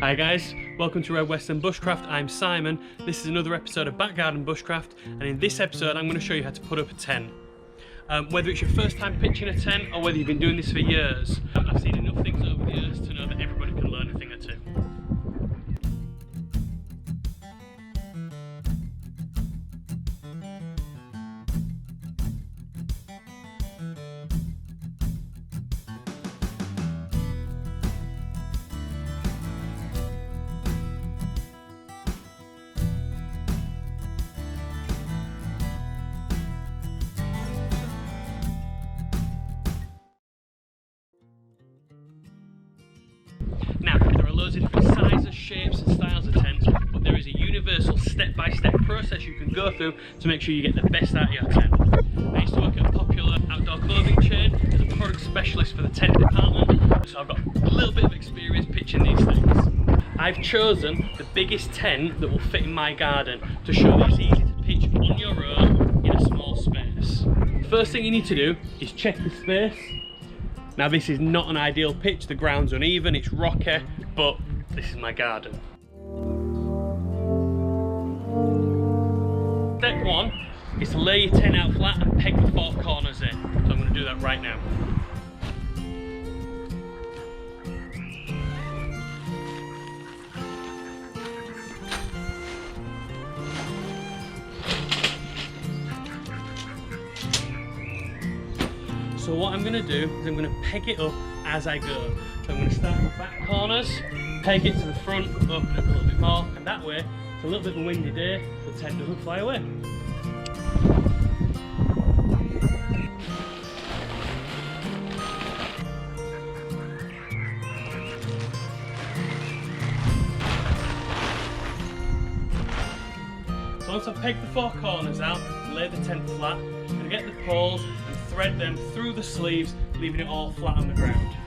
Hi guys, welcome to RedWeston Bushcraft. I'm Simon. This is another episode of Back Garden Bushcraft, and in this episode I'm going to show you how to put up a tent. Whether it's your first time pitching a tent or whether you've been doing this for years, I've seen enough things over the years to know that everybody can learn a thing or two. Now, there are loads of different sizes, shapes and styles of tents, but there is a universal step-by-step process you can go through to make sure you get the best out of your tent. I used to work at a popular outdoor clothing chain as a product specialist for the tent department, so I've got a little bit of experience pitching these things. I've chosen the biggest tent that will fit in my garden to show that it's easy to pitch on your own in a small space. The first thing you need to do is check the space. Now this is not an ideal pitch, the ground's uneven, it's rocky, but this is my garden. Step one is to lay your tent out flat and peg the four corners in. So I'm going to do that right now. So what I'm going to do is I'm going to peg it up as I go. So I'm going to start with the back corners, peg it to the front, open it up a little bit more, and that way it's a little bit of a windy day, the tent doesn't fly away. So once I've pegged the four corners out and laid the tent flat, I'm going to get the poles and thread them through the sleeves, leaving it all flat on the ground.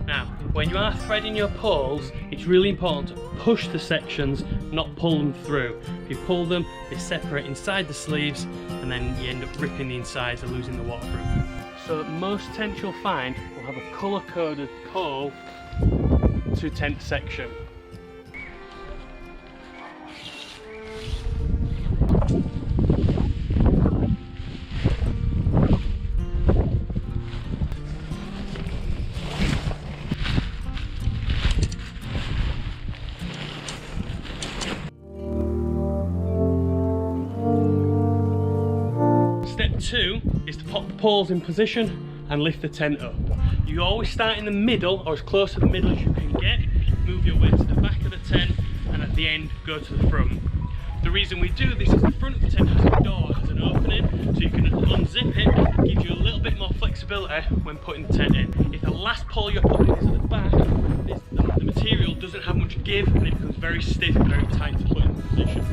Now, when you are threading your poles, it's really important to push the sections, not pull them through. If you pull them, they separate inside the sleeves, and then you end up ripping the insides and losing the waterproof. So most tents you'll find will have a colour-coded pole to tent section. Step two is to pop the poles in position and lift the tent up. You always start in the middle, or as close to the middle as you can get, move your way to the back of the tent, and at the end go to the front. The reason we do this is the front of the tent has a door, has an opening, so you can unzip it, gives you a little bit more flexibility when putting the tent in. If the last pole you're putting is at the back, the material doesn't have much give and it becomes very stiff and very tight to put in position.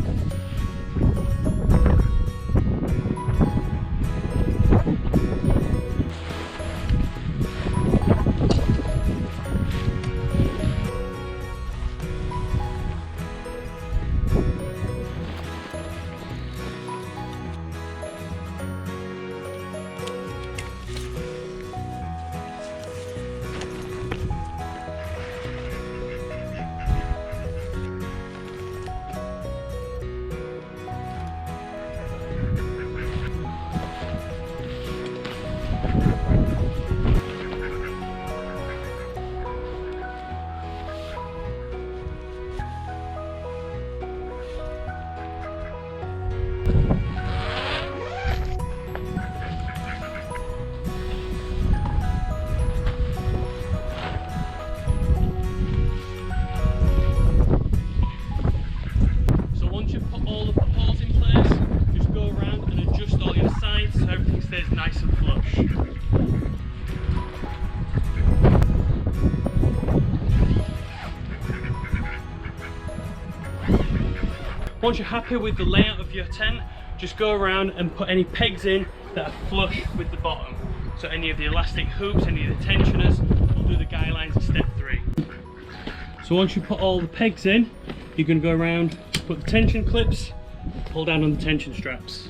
Nice and flush. Once you're happy with the layout of your tent, just go around and put any pegs in that are flush with the bottom. So any of the elastic hoops, any of the tensioners, we'll do the guy lines in step 3. So once you put all the pegs in, you're going to go around, put the tension clips, pull down on the tension straps.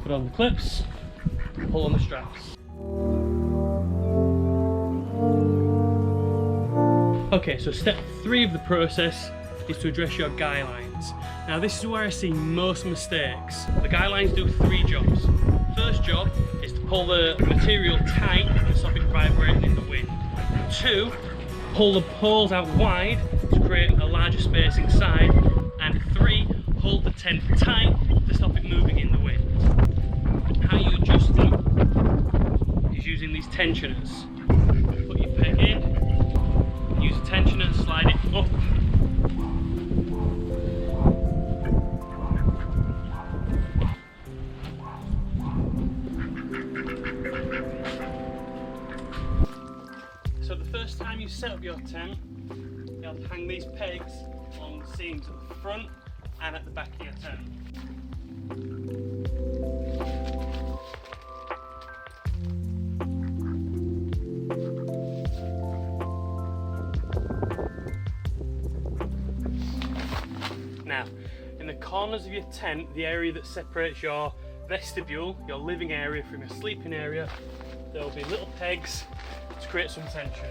Put on the clips, pull on the straps. Okay, so step 3 of the process is to address your guy lines. Now this is where I see most mistakes. The guy lines do 3 jobs. First job is to pull the material tight and stop it vibrating in the wind. 2, pull the poles out wide to create a larger space inside. And 3, hold the tent tight to stop it moving in the wind. How you adjust them is using these tensioners. Put your peg in, use a tensioner and slide it up. So the first time you set up your tent, you'll hang these pegs on the seams at the front and at the back of your tent. Now, in the corners of your tent, the area that separates your vestibule, your living area from your sleeping area, there will be little pegs to create some tension.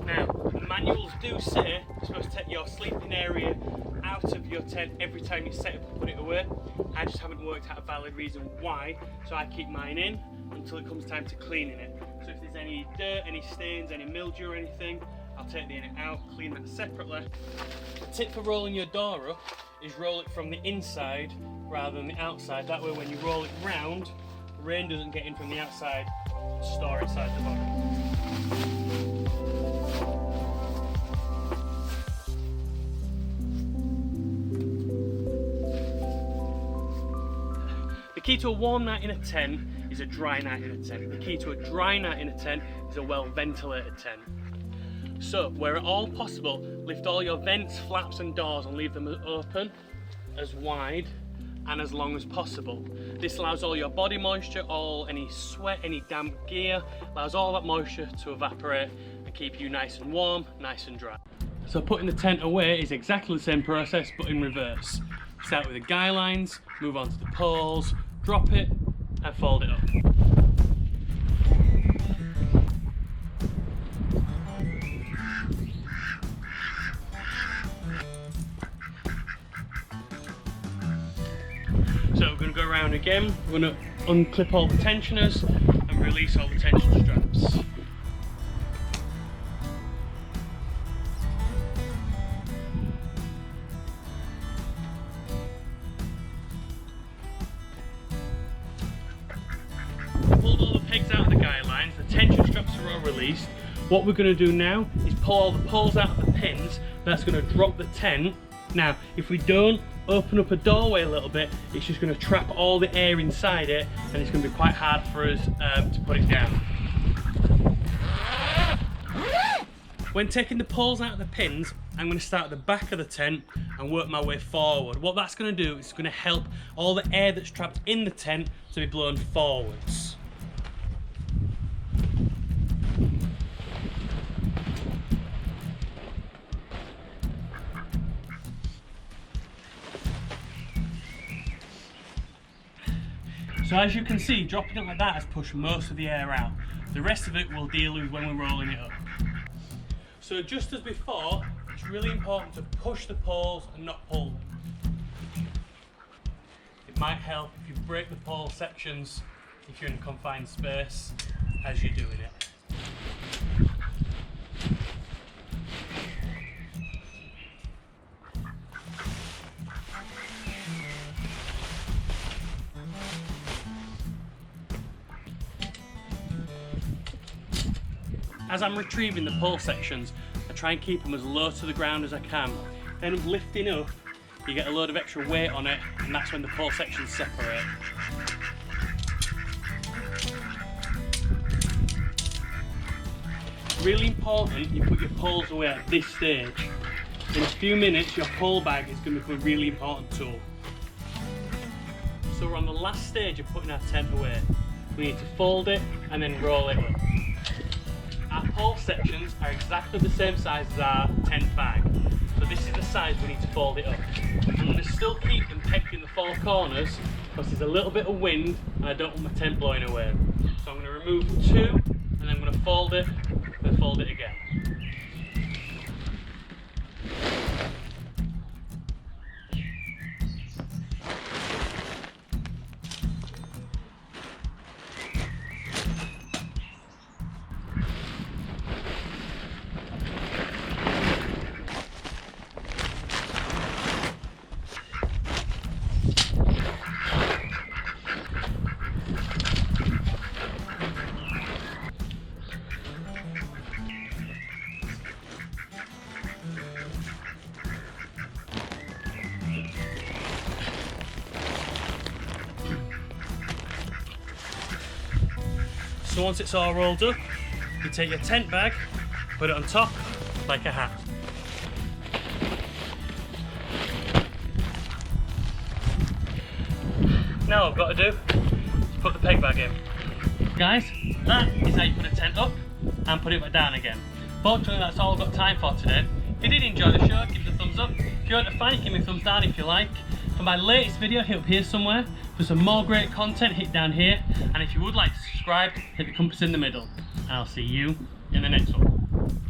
Now, the manuals do say you're supposed to take your sleeping area out of your tent every time you set it up and put it away. I just haven't worked out a valid reason why, so I keep mine in until it comes time to cleaning it. So if there's any dirt, any stains, any mildew or anything, I'll take the unit out, clean that separately. The tip for rolling your door up is roll it from the inside rather than the outside. That way when you roll it round, rain doesn't get in from the outside and store inside the bottom. The key to a warm night in a tent is a dry night in a tent. The key to a dry night in a tent is a well ventilated tent. So, where at all possible, lift all your vents, flaps and doors and leave them open, as wide and as long as possible. This allows all your body moisture, any sweat, any damp gear, allows all that moisture to evaporate and keep you nice and warm, nice and dry. So putting the tent away is exactly the same process but in reverse. Start with the guy lines, move on to the poles, drop it and fold it up. So we're going to go around again, we're going to unclip all the tensioners and release all the tension straps. Pulled all the pegs out of the guy lines, the tension straps are all released. What we're going to do now is pull all the poles out of the pins, that's going to drop the tent. Now, if we don't open up a doorway a little bit, it's just going to trap all the air inside it and it's going to be quite hard for us to put it down. When taking the poles out of the pins, I'm going to start at the back of the tent and work my way forward. What that's going to do is going to help all the air that's trapped in the tent to be blown forwards. So as you can see, dropping it like that has pushed most of the air out. The rest of it we'll deal with when we're rolling it up. So just as before, it's really important to push the poles and not pull them. It might help if you break the pole sections if you're in a confined space as you're doing it. As I'm retrieving the pole sections, I try and keep them as low to the ground as I can. Then lifting up, you get a load of extra weight on it, and that's when the pole sections separate. Really important you put your poles away at this stage. In a few minutes your pole bag is going to become a really important tool. So we're on the last stage of putting our tent away. We need to fold it and then roll it up. Our pole sections are exactly the same size as our tent bag. So this is the size we need to fold it up. I'm going to still keep them pegged in the four corners, because there's a little bit of wind and I don't want my tent blowing away. So I'm going to remove 2 and then I'm going to fold it and fold it again. So once it's all rolled up, you take your tent bag, put it on top like a hat. Now what I've got to do is put the peg bag in. Guys, that is how you put a tent up and put it back down again. Fortunately, that's all I've got time for today. If you did enjoy the show, give it a thumbs up. If you want to find it, give me a thumbs down if you like. For my latest video, hit up here somewhere. For some more great content, hit down here. And if you would like to subscribe, hit the compass in the middle. I'll see you in the next one.